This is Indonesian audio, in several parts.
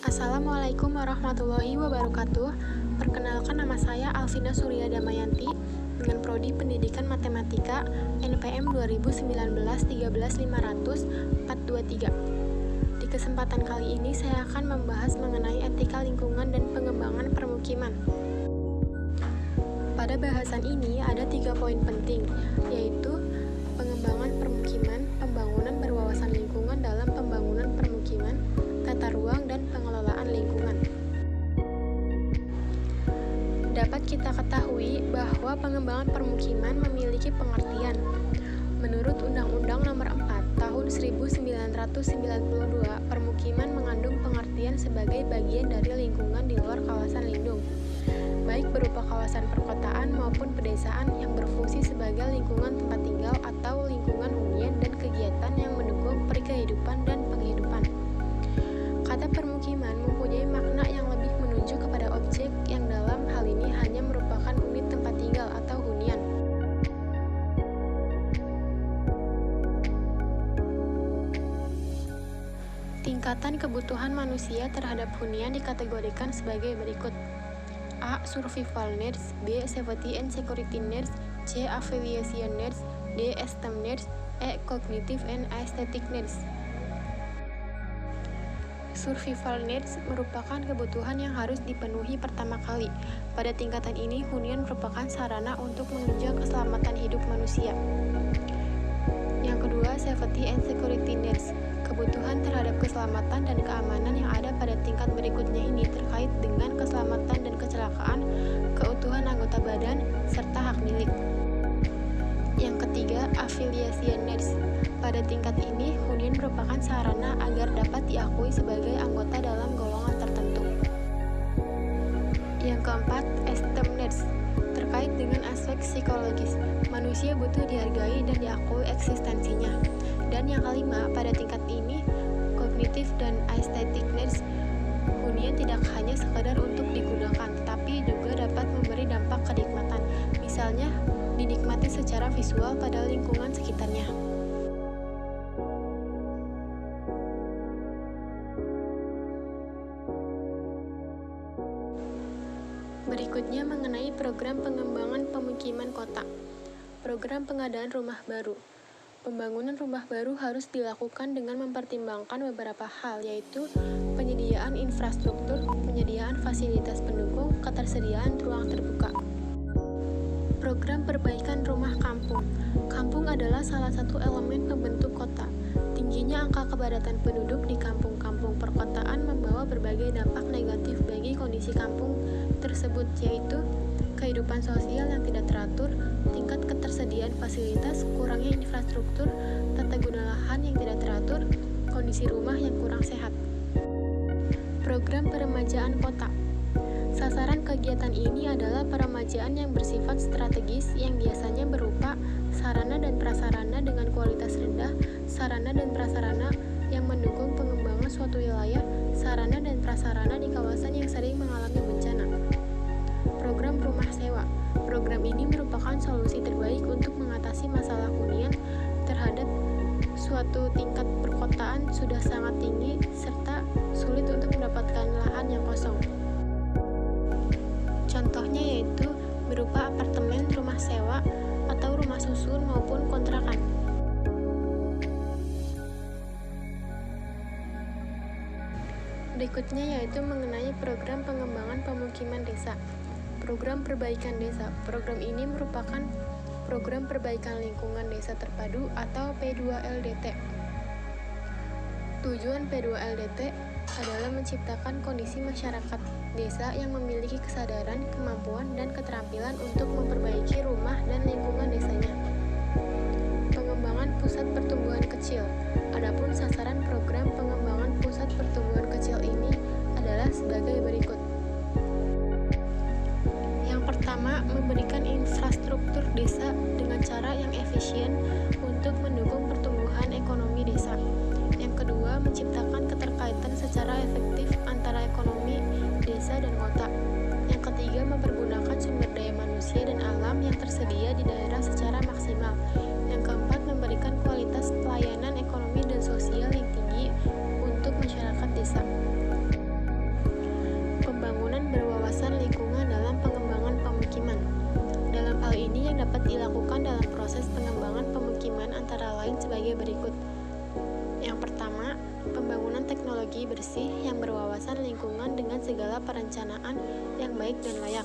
Assalamualaikum warahmatullahi wabarakatuh. Perkenalkan, nama saya Alvina Surya Damayanti dengan Prodi Pendidikan Matematika NPM 2019-13500-423. Di kesempatan kali ini saya akan membahas mengenai etika lingkungan dan pengembangan permukiman. Pada bahasan ini ada 3 poin penting, yaitu pengembangan permukiman, pembangunan berwawasan lingkungan dalam pembangunan permukiman, tata ruang, dan pengelolaan lingkungan. Dapat kita ketahui bahwa pengembangan permukiman memiliki pengertian. Menurut Undang-Undang Nomor 4 Tahun 1992, permukiman mengandung pengertian sebagai bagian dari lingkungan di luar kawasan lindung, baik berupa kawasan perkotaan maupun pedesaan yang berfungsi sebagai lingkungan tempat tinggal atau lingkungan hunian dan kegiatan yang mendukung perikehidupan dan penghidupan. Kata permukiman mempunyai makna yang lebih menunjuk kepada objek yang dalam hal ini hanya merupakan unit tempat tinggal atau hunian. Tingkatan kebutuhan manusia terhadap hunian dikategorikan sebagai berikut: A. Survival needs, B. Safety and security needs, C. Affiliation needs, D. Esteem needs, E. Cognitive and aesthetic needs. Survival needs merupakan kebutuhan yang harus dipenuhi pertama kali. Pada tingkatan ini, hunian merupakan sarana untuk menunjang keselamatan hidup manusia. Yang kedua, safety and security needs. Kebutuhan terhadap keselamatan dan keamanan yang ada pada tingkat berikutnya ini terkait dengan keselamatan dan kecelakaan, keutuhan anggota badan, serta hak milik. Yang ketiga, affiliation needs. Pada tingkat ini, hunian merupakan sarana agar dapat diakui sebagai anggota dalam golongan tertentu. Yang keempat, esteem needs. Terkait dengan aspek psikologis, manusia butuh dihargai dan diakui eksistensinya. Dan yang kelima, pada tingkat ini, cognitive dan aesthetic needs. Hunian tidak hanya sekedar untuk digunakan, tetapi juga dapat memberi dampak kenikmatan. Misalnya, dinikmati secara visual pada lingkungan sekitarnya. Berikutnya mengenai program pengembangan pemukiman kota. Program pengadaan rumah baru. Pembangunan rumah baru harus dilakukan dengan mempertimbangkan beberapa hal, yaitu penyediaan infrastruktur, penyediaan fasilitas pendukung, ketersediaan ruang terbuka. Program perbaikan rumah kampung. Kampung adalah salah satu elemen pembentuk kota. Tingginya angka kepadatan penduduk di kampung-kampung perkotaan membawa berbagai dampak negatif bagi kondisi kampung tersebut, yaitu kehidupan sosial yang tidak teratur, tingkat ketersediaan fasilitas, kurangnya infrastruktur, tata guna lahan yang tidak teratur, kondisi rumah yang kurang sehat. Program peremajaan kota. Sasaran kegiatan ini adalah peremajaan yang bersifat strategis yang biasanya berupa sarana dan prasarana dengan kualitas rendah, sarana dan prasarana yang mendukung pengembangan suatu wilayah, sarana dan prasarana di kawasan yang sering mengalami bencana. Program rumah sewa. Program ini merupakan solusi terbaik untuk mengatasi masalah hunian terhadap suatu tingkat perkotaan sudah sangat tinggi serta sulit untuk mendapatkan lahan yang kosong. Contohnya yaitu berupa apartemen rumah sewa atau rumah susun maupun kontrakan. Berikutnya yaitu mengenai program pengembangan pemukiman desa. Program perbaikan desa. Program ini merupakan program perbaikan lingkungan desa terpadu atau P2LDT. Tujuan P2LDT adalah menciptakan kondisi masyarakat desa yang memiliki kesadaran, kemampuan, dan keterampilan untuk memperbaiki rumah dan lingkungan desanya. Pengembangan pusat pertumbuhan kecil. Adapun sasaran program pengembangan pusat pertumbuhan kecil ini adalah sebagai berikut. Yang pertama, memberikan infrastruktur desa dengan cara yang efisien untuk mendukung pertumbuhan ekonomi desa. Yang kedua, menciptakan keterkaitan secara efektif antara ekonomi desa dan kota. Yang ketiga, mempergunakan sumber daya manusia dan alam yang tersedia di daerah secara maksimal. Yang keempat, memberikan kualitas pelayanan ekonomi dan sosial yang tinggi untuk masyarakat desa. teknologi bersih yang berwawasan lingkungan dengan segala perencanaan yang baik dan layak.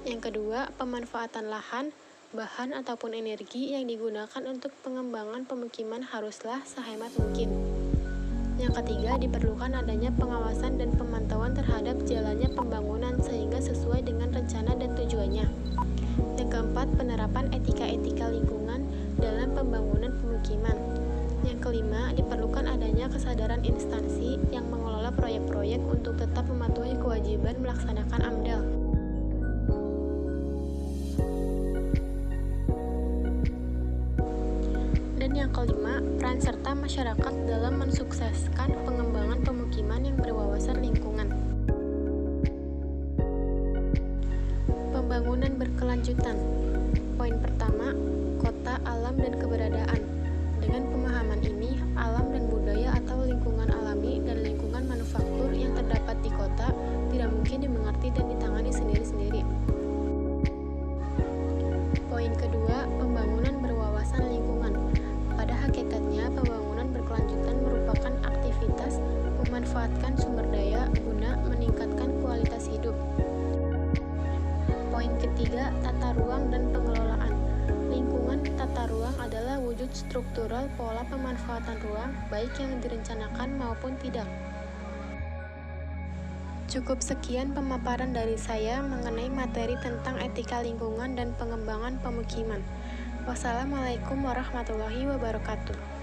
Yang kedua, pemanfaatan lahan, bahan ataupun energi yang digunakan untuk pengembangan pemukiman haruslah sehemat mungkin. Yang ketiga, diperlukan adanya pengawasan dan pemantauan terhadap jalannya pembangunan sehingga sesuai dengan rencana dan tujuannya. Yang keempat, penerapan etika-etika lingkungan dalam pembangunan pemukiman. Yang kelima, diperlukan adanya kesadaran instansi yang mengelola proyek-proyek untuk tetap mematuhi kewajiban melaksanakan AMDAL. Dan yang kelima, peran serta masyarakat dalam mensukseskan pengembangan pemukiman yang berwawasan lingkungan. Pembangunan berkelanjutan. Poin pertama, kota, alam, dan keberadaan. Dengan pemahaman ini, alam dan budaya atau lingkungan alami dan lingkungan manufaktur yang terdapat di kota tidak mungkin dimengerti dan ditangani sendiri-sendiri. Poin kedua, pembangunan berwawasan lingkungan. Pada hakikatnya, pembangunan berkelanjutan merupakan aktivitas memanfaatkan sumber daya guna meningkatkan kualitas hidup. Poin ketiga, tata ruang dan pengelolaan. Lingkungan tata ruang adalah wujud struktural pola pemanfaatan ruang, baik yang direncanakan maupun tidak. Cukup sekian pemaparan dari saya mengenai materi tentang etika lingkungan dan pengembangan pemukiman. Wassalamualaikum warahmatullahi wabarakatuh.